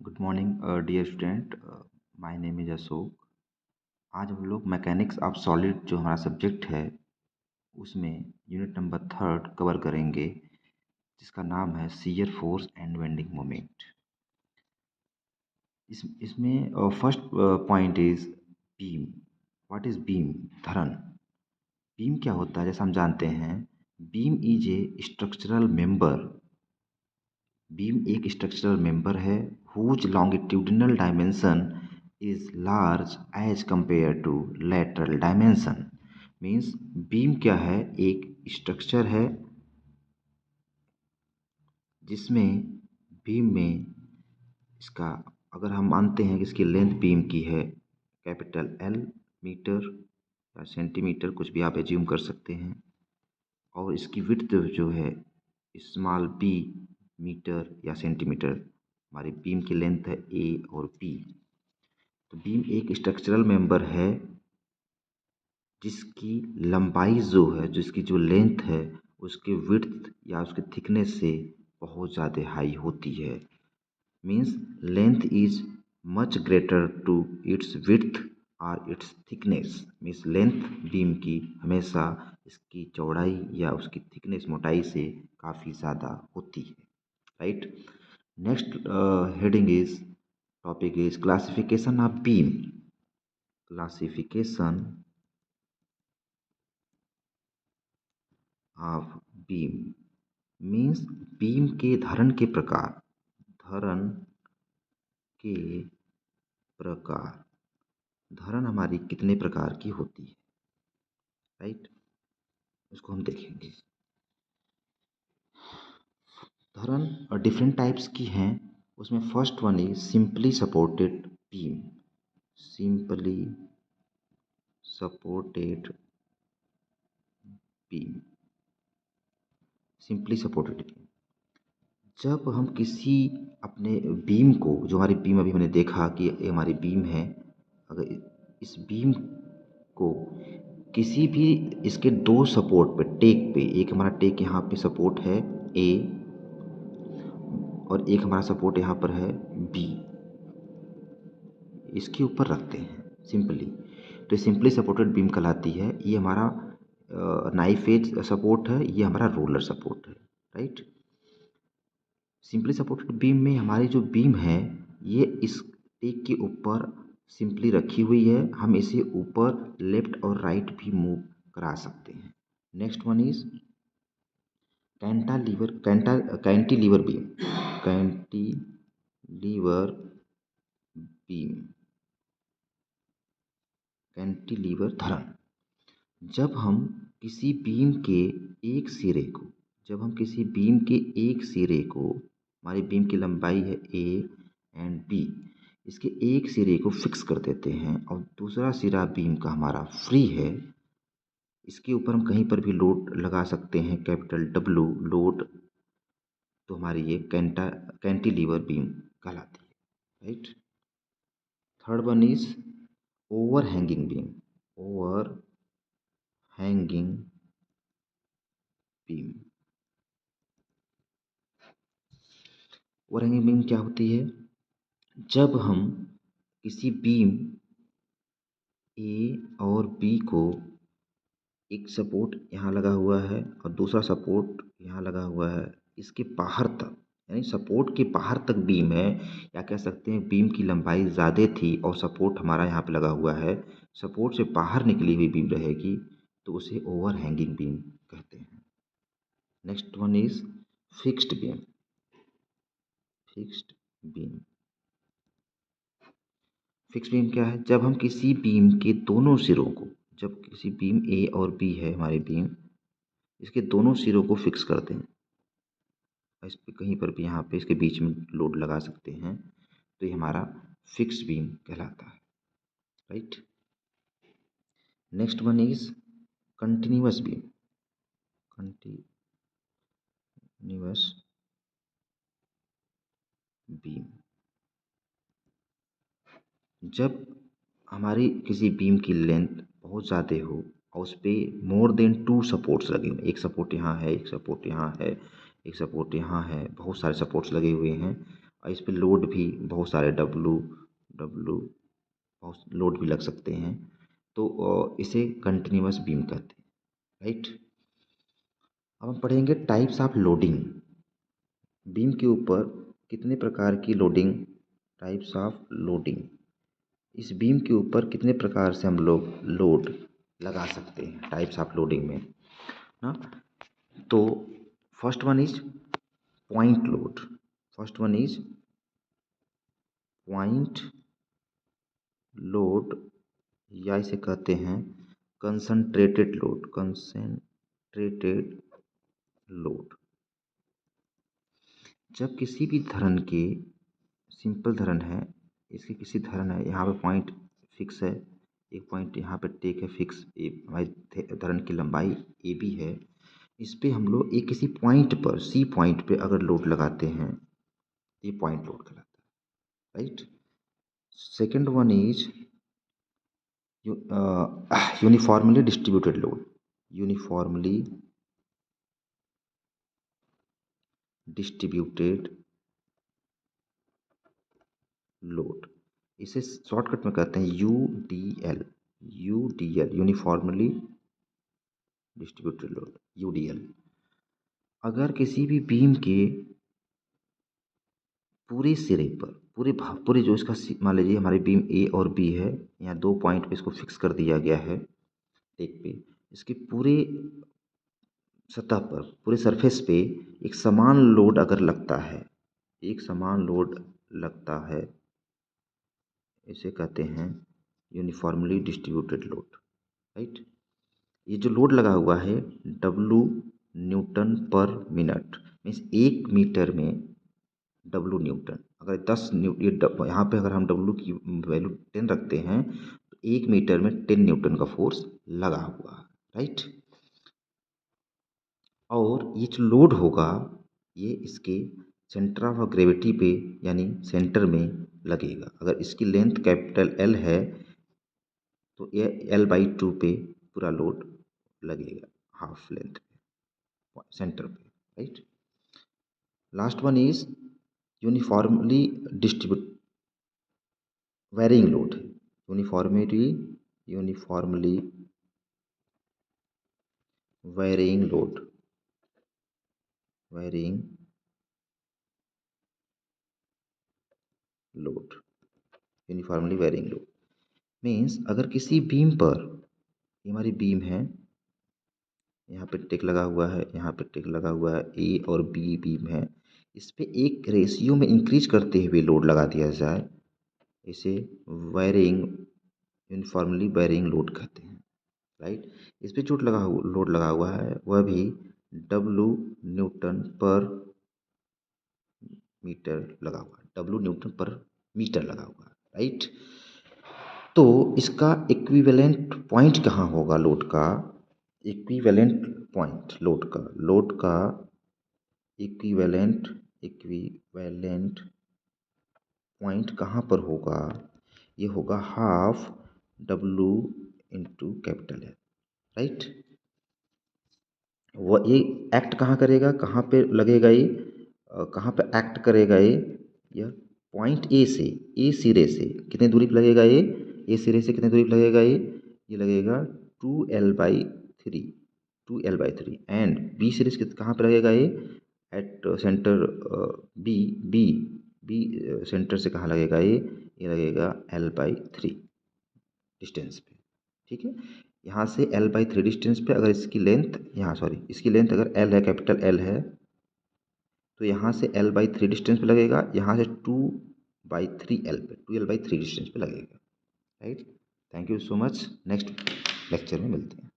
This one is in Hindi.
Good morning dear student. My name is Ashok. आज हम लोग मैकेनिक्स ऑफ सॉलिड जो हमारा सब्जेक्ट है उसमें यूनिट नंबर 3 कवर करेंगे, जिसका नाम है shear force and bending moment. इसमें first point is beam. What is beam? धरण। बीम क्या होता है? जैसा हम जानते हैं, beam is a structural member. Beam एक स्ट्रक्चरल मेंबर है whose longitudinal dimension is large as compare to lateral dimension. Means beam क्या है? एक स्ट्रक्चर है जिसमें बीम में इसका, अगर हम मानते हैं कि इसकी लेंथ बीम की है कैपिटल एल मीटर या सेंटीमीटर, कुछ भी आप एज्यूम कर सकते हैं, और इसकी विड्थ जो है स्मॉल बी मीटर या सेंटीमीटर, हमारी बीम की लेंथ है ए और बी। तो बीम एक स्ट्रक्चरल मेंबर है जिसकी लंबाई जो है, जिसकी जो लेंथ है, उसकी विड्थ या उसकी थिकनेस से बहुत ज़्यादा हाई होती है। Means length is much greater to its width और its thickness. Means length beam की हमेशा इसकी चौड़ाई या उसकी थिकनेस, मोटाई से काफ़ी ज़्यादा होती है। Right. Next heading is, topic is classification of beam. Classification of beam means beam के धरण के प्रकार। धरण के प्रकार। धरण हमारी कितने प्रकार की होती है? राइट, उसको हम देखेंगे। धरण और डिफरेंट टाइप्स की हैं। उसमें first one is simply supported beam. Simply supported beam. Simply supported beam, जब हम किसी अपने बीम को, जो हमारी बीम अभी हमने देखा कि ये हमारी बीम है, अगर इस बीम को किसी भी इसके दो सपोर्ट पे, टेक पे, एक हमारा टेक यहाँ पे सपोर्ट है ए और एक हमारा सपोर्ट यहाँ पर है बी, इसके ऊपर रखते हैं सिंपली, तो सिंपली सपोर्टेड बीम कहलाती है। ये हमारा नाइफ एज सपोर्ट है, ये हमारा रोलर सपोर्ट है। राइट। सिंपली सपोर्टेड बीम में हमारी जो बीम है ये इस टेक के ऊपर सिंपली रखी हुई है। हम इसे ऊपर लेफ्ट और राइट भी मूव करा सकते हैं। Next one is cantilever beam. Cantilever beam, cantilever धरण। जब हम किसी बीम के एक सिरे को, जब हम किसी बीम के एक सिरे को, हमारी बीम की लंबाई है ए एंड बी, इसके एक सिरे को फिक्स कर देते हैं और दूसरा सिरा बीम का हमारा फ्री है, इसके ऊपर हम कहीं पर भी लोड लगा सकते हैं, कैपिटल डब्ल्यू लोड, तो हमारी ये कैंटिलीवर बीम कहलाती है। Right. Third one is over hanging beam. Over hanging beam. Over hanging beam क्या होती है? जब हम किसी बीम ए और बी को, एक सपोर्ट यहाँ लगा हुआ है और दूसरा सपोर्ट यहाँ लगा हुआ है, इसके बाहर तक, यानी सपोर्ट के बाहर तक बीम है, या कह सकते हैं बीम की लंबाई ज़्यादा थी और सपोर्ट हमारा यहाँ पे लगा हुआ है, सपोर्ट से बाहर निकली हुई बीम रहेगी, तो उसे ओवर हैंगिंग बीम कहते हैं। Next one is fixed beam. Fixed beam. Fix beam क्या है? जब हम किसी बीम के दोनों सिरों को, जब किसी बीम ए और बी है हमारी बीम, इसके दोनों सिरों को फिक्स कर दें, इस पे कहीं पर भी यहाँ पे इसके बीच में लोड लगा सकते हैं, तो ये हमारा फिक्स बीम कहलाता है। Right. Next one is continuous beam. Continuous beam, जब हमारी किसी बीम की लेंथ बहुत ज़्यादा हो और उस पर मोर देन 2 सपोर्ट्स लगे हुए, एक सपोर्ट यहाँ है, एक सपोर्ट यहाँ है, एक सपोर्ट यहाँ है, बहुत सारे सपोर्ट्स लगे हुए हैं, और इस पे लोड भी बहुत सारे डब्लू डब्लू बहुत लोड भी लग सकते हैं, तो इसे कंटिन्यूअस बीम कहते हैं, राइट। अब हम पढ़ेंगे टाइप्स ऑफ लोडिंग। बीम के ऊपर कितने प्रकार की लोडिंग, टाइप्स ऑफ लोडिंग, इस बीम के ऊपर कितने प्रकार से हम लोग लोड लगा सकते हैं टाइप्स ऑफ लोडिंग में ना। तो first one is point load, first one is point load, या इसे कहते हैं कंसंट्रेटेड लोड, कंसंट्रेटेड लोड। जब किसी भी धरन के, सिंपल धरन है, इसकी किसी धरन है, यहाँ पे पॉइंट फिक्स है, एक पॉइंट यहाँ पे टेक है फिक्स, हमारी धरन की लंबाई ए बी है, इस पे हम लोग एक किसी पॉइंट पर, सी पॉइंट पे अगर लोड लगाते हैं, ये पॉइंट लोड कहलाता है, right. Second one is uniformly distributed load, uniformly distributed load, इसे शॉर्टकट में कहते हैं UDL, UDL, uniformly distributed load, UDL. अगर किसी भी बीम के पूरे सिरे पर, पूरे जो इसका मान लीजिए हमारी बीम ए और बी है, यहाँ 2 पॉइंट पे इसको फिक्स कर दिया गया है टेक पे, इसके पूरे सतह पर, पूरे सरफेस पे एक समान लोड अगर लगता है, एक समान लोड लगता है, इसे कहते हैं यूनिफॉर्मली डिस्ट्रीब्यूटेड लोड, राइट। ये जो लोड लगा हुआ है डब्लू न्यूटन पर मिनट, मीन्स 1 मीटर में डब्लू न्यूटन, अगर 10 यहाँ पे अगर हम डब्लू की वैल्यू 10 रखते हैं तो 1 मीटर में 10 न्यूटन का फोर्स लगा हुआ है, राइट। और ये जो लोड होगा ये इसके सेंटर ऑफ ग्रेविटी पे, यानी सेंटर में लगेगा। अगर इसकी लेंथ कैपिटल एल है तो ये L/2 पे पूरा लोड लगेगा, हाफ लेंथ पे, सेंटर पे, right. Last one is uniformly distribute varying load, uniformly varying load, varying load, uniformly varying load means अगर किसी बीम पर, ये हमारी बीम है, यहाँ पे टिक लगा हुआ है, यहाँ पे टिक लगा हुआ है, ए और बी बीम है, इस पे एक रेशियो में इंक्रीज करते हुए लोड लगा दिया जाए, इसे वायरिंग, यूनिफॉर्मली वायरिंग लोड कहते हैं, राइट। इस पे जो लोड लगा हुआ है वह भी डब्लू न्यूटन पर मीटर लगा हुआ है, डब्लू न्यूटन पर मीटर लगा हुआ है, राइट। तो इसका इक्विवेलेंट पॉइंट कहाँ होगा लोड का, इक्विवेलेंट पॉइंट लोड का इक्विवेलेंट पॉइंट कहाँ पर होगा, ये होगा half W into capital L, right. वह ये एक्ट कहाँ करेगा, कहाँ पे लगेगा ये, कहाँ पे एक्ट करेगा ये, यह पॉइंट ए सिरे से कितने दूरी पे लगेगा ये, ए सिरे से कितने दूरी पे लगेगा ये लगेगा 2L/3, 2L/3 एंड बी सिरे से कहाँ पे लगेगा ये, at centre B B B centre से कहाँ लगेगा ये लगेगा L/3 डिस्टेंस पे, ठीक है। यहाँ से L/3 डिस्टेंस पे अगर इसकी लेंथ, इसकी लेंथ अगर L है, कैपिटल L है, तो यहाँ से L/3 डिस्टेंस पे लगेगा, यहाँ से 2/3 L पे, 2L/3 डिस्टेंस पे लगेगा, right. Thank you so much, next lecture में मिलते हैं।